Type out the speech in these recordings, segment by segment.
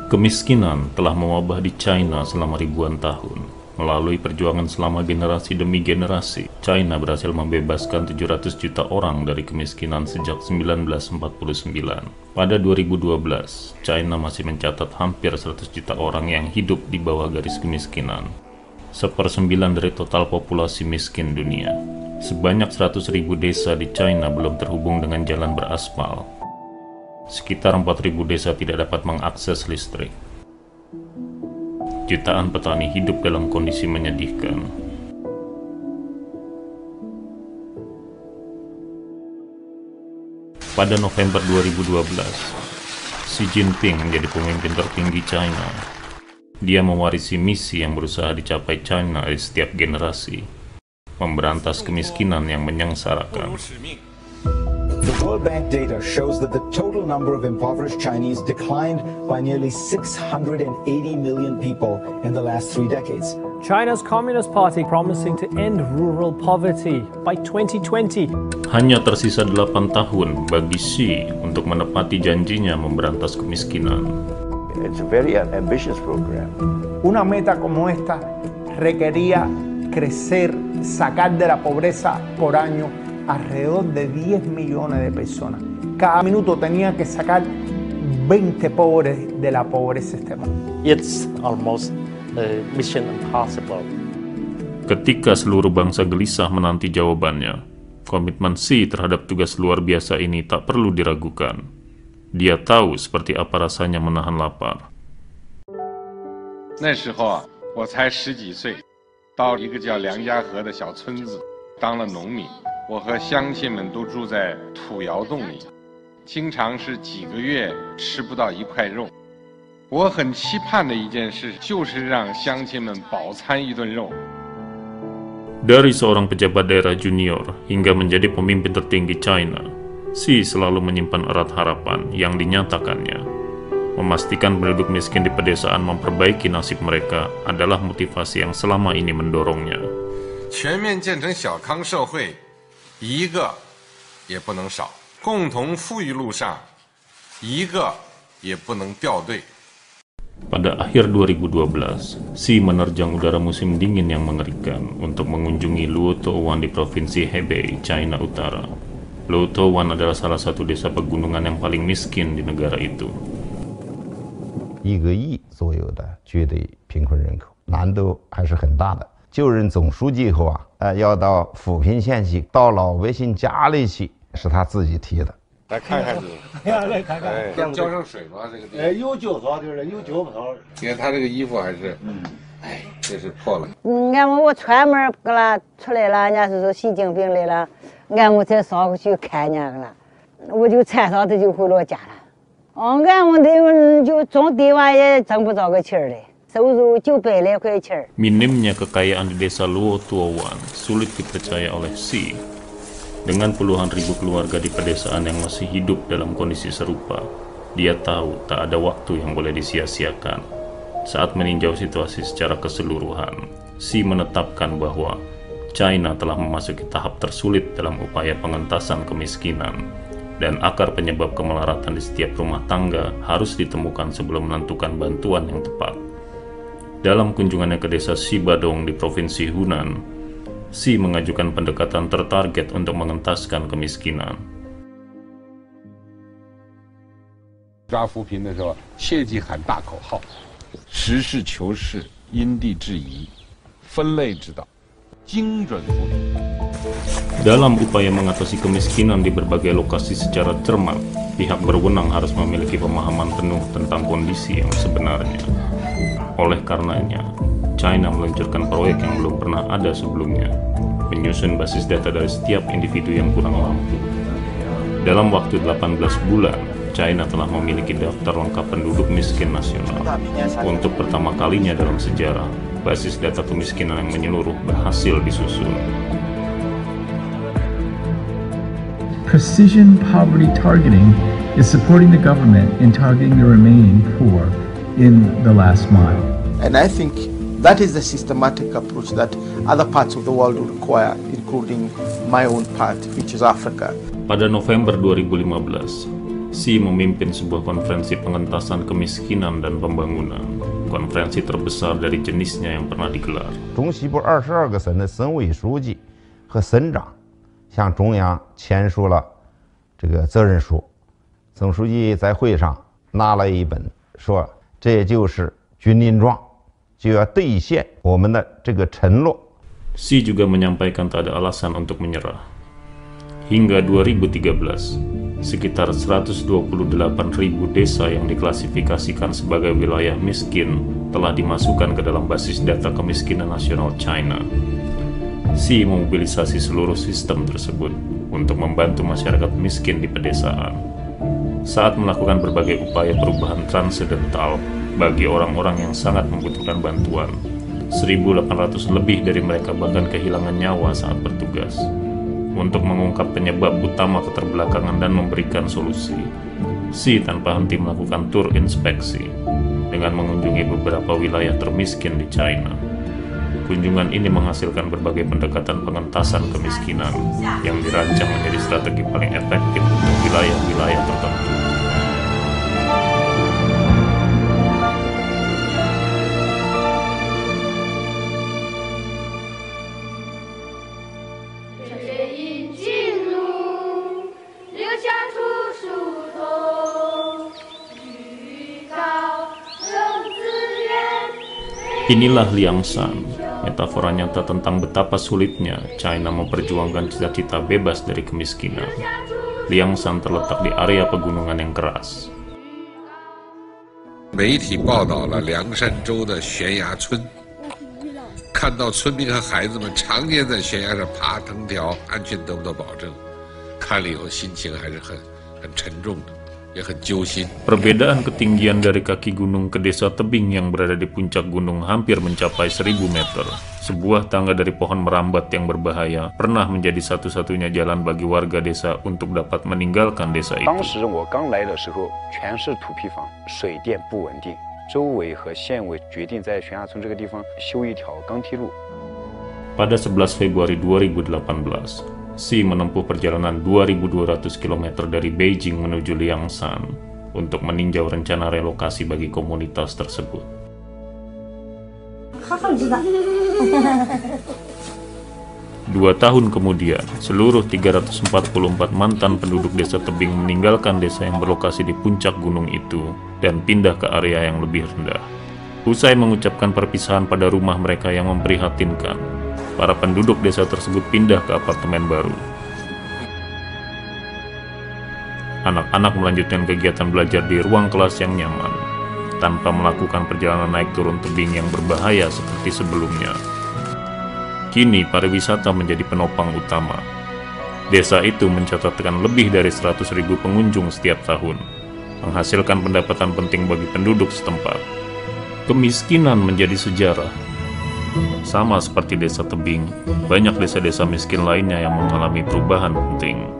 Kemiskinan telah mewabah di China selama ribuan tahun. Melalui perjuangan selama generasi demi generasi, China berhasil membebaskan 700 juta orang dari kemiskinan sejak 1949. Pada 2012, China masih mencatat hampir 100 juta orang yang hidup di bawah garis kemiskinan. 1/9 dari total populasi miskin dunia. Sebanyak 100.000 desa di China belum terhubung dengan jalan beraspal. Sekitar 4.000 desa tidak dapat mengakses listrik. Jutaan petani hidup dalam kondisi menyedihkan. Pada November 2012, Xi Jinping menjadi pemimpin tertinggi China. Dia mewarisi misi yang berusaha dicapai China di setiap generasi, memberantas kemiskinan yang menyengsarakan. The World Bank data shows that the total number of impoverished Chinese declined by nearly 680 million people in the last 3 decades. China's Communist Party promising to end rural poverty by 2020. Hanya tersisa 8 tahun bagi Xi untuk menepati janjinya memberantas kemiskinan. It's a very ambitious program. Una meta como esta requería crecer, sacar de la pobreza por año alrededor de 10 millones de personas. Cada minuto tenía que sacar 20 pobres de la pobreza extrema. It's almost mission impossible. Ketika seluruh bangsa gelisah menanti jawabannya, komitmen Xi terhadap tugas luar biasa ini tak perlu diragukan. Dia tahu seperti apa rasanya menahan lapar. 那时候我才10几岁，到一个叫梁家河的小村子当了农民。我和乡亲们都住在土窑洞里，经常是几个月吃不到1块肉。我很期盼的一件事就是让乡亲们饱餐一顿肉。 Dari seorang pejabat daerah junior hingga menjadi pemimpin tertinggi China, Xi selalu menyimpan erat harapan yang dinyatakannya. Memastikan penduduk miskin di pedesaan memperbaiki nasib mereka adalah motivasi yang selama ini mendorongnya. 全面建成小康社会，一个也不能少。共同富裕路上，一个也不能掉队。 Pada akhir 2012, Xi menerjang udara musim dingin yang mengerikan untuk mengunjungi Luotou di provinsi Hebei, China Utara. Luotou adalah salah satu desa pegunungan yang paling miskin di negara itu. 1个亿左右的绝对贫困人口，难度还是很大的。就任总书记以后要到扶贫县去，到老百姓家里去，是他自己提的。来看看你，来看看，浇上水吗？这个地方有浇草地儿，有浇不草。你看他这个衣服还是，这是破了。俺我串门给他出来了，人家是说习近平来了，俺我才上回去看人家了，我就穿上他就回老家了。俺我的就种地娃也挣不着个钱儿嘞。 Minimnya kekayaan di desa Luotuowan sulit dipercaya oleh Xi. Dengan puluhan ribu keluarga di pedesaan yang masih hidup dalam kondisi serupa, dia tahu tak ada waktu yang boleh disia-siakan. Saat meninjau situasi secara keseluruhan, Xi menetapkan bahwa China telah memasuki tahap tersulit dalam upaya pengentasan kemiskinan, dan akar penyebab kemelaratan di setiap rumah tangga harus ditemukan sebelum menentukan bantuan yang tepat. Dalam kunjungannya ke desa Xibadong di provinsi Hunan, Xi mengajukan pendekatan tertarget untuk mengentaskan kemiskinan. 抓扶贫的时候，切忌喊大口号，实事求是，因地制宜，分类指导，精准扶贫。 Dalam upaya mengatasi kemiskinan di berbagai lokasi secara cermat, pihak berwenang harus memiliki pemahaman penuh tentang kondisi yang sebenarnya. Oleh karenanya, China meluncurkan proyek yang belum pernah ada sebelumnya, menyusun basis data dari setiap individu yang kurang mampu. Dalam waktu 18 bulan, China telah memiliki daftar lengkap penduduk miskin nasional. Untuk pertama kalinya dalam sejarah, basis data kemiskinan yang menyeluruh berhasil disusun. Precision poverty targeting is supporting the government in targeting the remaining poor in the last mile. And I think that is the systematic approach that other parts of the world will require, including my own part, which is Africa. Pada November 2015, Xi memimpin sebuah konferensi pengentasan kemiskinan dan pembangunan, konferensi terbesar dari jenisnya yang pernah digelar. 中西部22个省的省委书记和省长向中央签署了这个责任书。总书记在会上拿了一本，说这就是军令状，就要兑现我们的这个承诺。 Xi juga menyampaikan tak ada alasan untuk menyerah. Hingga 2013, sekitar 128.000 desa yang diklasifikasikan sebagai wilayah miskin telah dimasukkan ke dalam basis data kemiskinan nasional China. Xi memobilisasi seluruh sistem tersebut untuk membantu masyarakat miskin di pedesaan. Saat melakukan berbagai upaya perubahan transendental bagi orang-orang yang sangat membutuhkan bantuan, 1.800 lebih dari mereka bahkan kehilangan nyawa saat bertugas. Untuk mengungkap penyebab utama keterbelakangan dan memberikan solusi, Xi tanpa henti melakukan tur inspeksi dengan mengunjungi beberapa wilayah termiskin di China. Kunjungan ini menghasilkan berbagai pendekatan pengentasan kemiskinan yang dirancang menjadi strategi paling efektif untuk wilayah-wilayah tertentu. Inilah Liangshan, metafora nyata tentang betapa sulitnya China memperjuangkan cita-cita bebas dari kemiskinan. Liangshan terletak di area pegunungan yang keras. 媒体报道了凉山州的悬崖村，看到村民和孩子们常年在悬崖上爬藤条，安全得不到保证，看了以后心情还是很沉重的。 Perbedaan ketinggian dari kaki gunung ke desa tebing yang berada di puncak gunung hampir mencapai 1000 meter. Sebuah tangga dari pohon merambat yang berbahaya pernah menjadi satu-satunya jalan bagi warga desa untuk dapat meninggalkan desa itu. Pada 11 Februari 2018, Xi menempuh perjalanan 2.200 km dari Beijing menuju Liangshan untuk meninjau rencana relokasi bagi komunitas tersebut. 2 tahun kemudian, seluruh 344 mantan penduduk desa tebing meninggalkan desa yang berlokasi di puncak gunung itu dan pindah ke area yang lebih rendah. Usai mengucapkan perpisahan pada rumah mereka yang memprihatinkan, para penduduk desa tersebut pindah ke apartemen baru. Anak-anak melanjutkan kegiatan belajar di ruang kelas yang nyaman, tanpa melakukan perjalanan naik turun tebing yang berbahaya seperti sebelumnya. Kini pariwisata menjadi penopang utama. Desa itu mencatatkan lebih dari 100.000 pengunjung setiap tahun, menghasilkan pendapatan penting bagi penduduk setempat. Kemiskinan menjadi sejarah. Sama seperti desa tebing, banyak desa-desa miskin lainnya yang mengalami perubahan penting.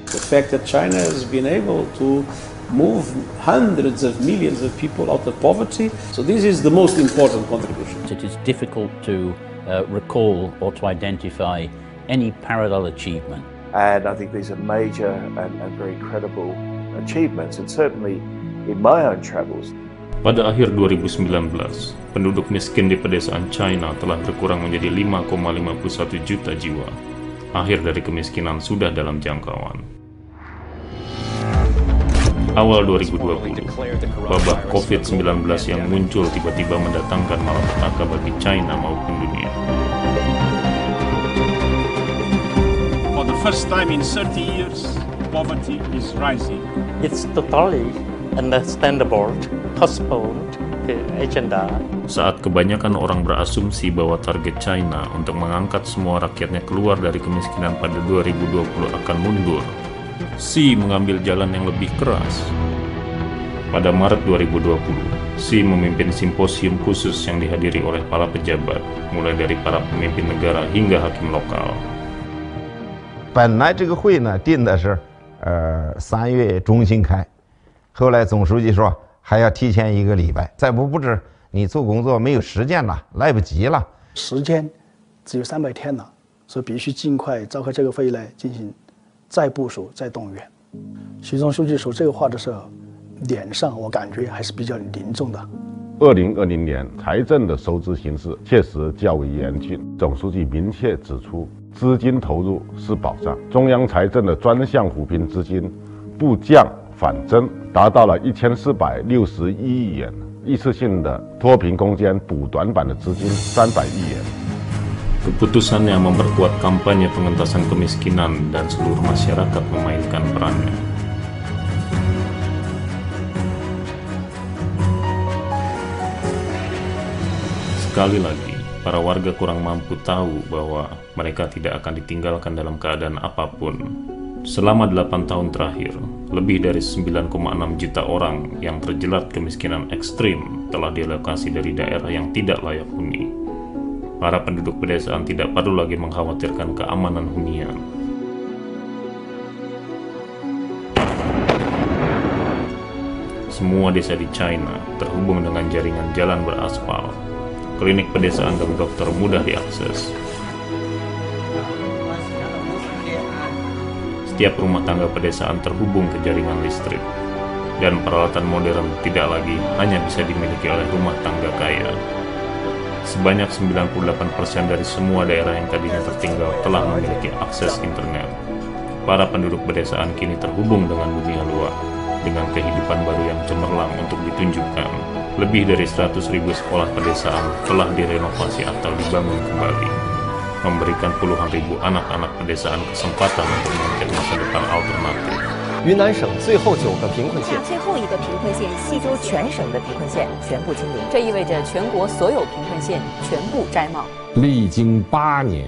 The fact that China has been able to move hundreds of millions of people out of poverty, so this is the most important contribution. It is difficult to recall or to identify any parallel achievement. And I think these are major and very credible achievements, and certainly in my own travels. Pada akhir 2019, penduduk miskin di pedesaan China telah berkurang menjadi 5,51 juta jiwa. Akhir dari kemiskinan sudah dalam jangkauan. Awal 2020, wabah COVID-19 yang muncul tiba-tiba mendatangkan malapetaka bagi China maupun dunia. For the first time in 30 years, poverty is rising. It's totally understandable, postponed the agenda. Saat kebanyakan orang berasumsi bahwa target China untuk mengangkat semua rakyatnya keluar dari kemiskinan pada 2020 akan mundur, Xi mengambil jalan yang lebih keras. Pada Maret 2020, Xi memimpin simposium khusus yang dihadiri oleh para pejabat, mulai dari para pemimpin negara hingga hakim lokal. 本来这个会呢定的是3月中旬开，后来总书记说还要提前1个礼拜，再不布置你做工作没有时间了，来不及了。时间只有300天了，所以必须尽快召开这个会议来进行再部署、再动员。习总书记说这个话的时候，脸上我感觉还是比较凝重的。2020年财政的收支形势确实较为严峻，总书记明确指出，资金投入是保障，中央财政的专项扶贫资金不降反增，达到了1461亿元，一次性的脱贫攻坚补短板的资金300亿元。Keputusan yang memperkuat kampanye pengentasan kemiskinan dan seluruh masyarakat memainkan perannya. Sekali lagi, para warga kurang mampu tahu bahwa mereka tidak akan ditinggalkan dalam keadaan apapun. Selama 8 tahun terakhir, lebih dari 9,6 juta orang yang terjerat kemiskinan ekstrim telah direlokasi dari daerah yang tidak layak huni. Para penduduk pedesaan tidak perlu lagi mengkhawatirkan keamanan hunian. Semua desa di China terhubung dengan jaringan jalan beraspal. Klinik pedesaan dan dokter mudah diakses. Setiap rumah tangga pedesaan terhubung ke jaringan listrik. Dan peralatan modern tidak lagi hanya bisa dimiliki oleh rumah tangga kaya. Sebanyak 98% dari semua daerah yang tadinya tertinggal telah memiliki akses internet. Para penduduk pedesaan kini terhubung dengan dunia luar, dengan kehidupan baru yang cemerlang untuk ditunjukkan. Lebih dari 100.000 sekolah pedesaan telah direnovasi atau dibangun kembali, memberikan puluhan ribu anak-anak pedesaan kesempatan untuk mengukir masa depan alternatif. 云南省最后9个贫困县，最后一个贫困县西周全省的贫困县全部清零，这意味着全国所有贫困县全部摘帽。历经8年，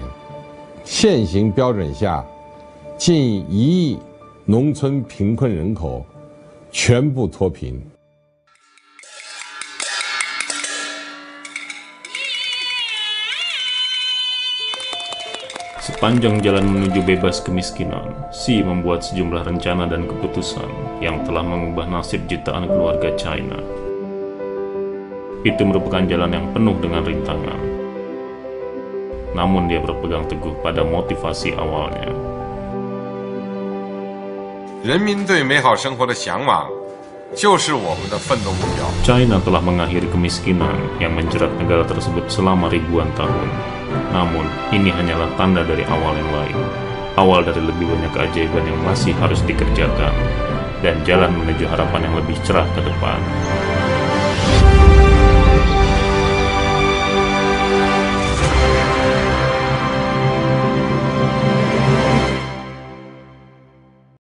现行标准下，近1亿农村贫困人口全部脱贫。Sepanjang jalan menuju bebas kemiskinan, Xi membuat sejumlah rencana dan keputusan yang telah mengubah nasib jutaan keluarga China. Itu merupakan jalan yang penuh dengan rintangan. Namun dia berpegang teguh pada motivasi awalnya. 人民对美好生活的向往，就是我们的奋斗目标。 China telah mengakhiri kemiskinan yang menjerat negara tersebut selama ribuan tahun. Namun, ini hanyalah tanda dari awal yang lain. Awal dari lebih banyak keajaiban yang masih harus dikerjakan, dan jalan menuju harapan yang lebih cerah ke depan.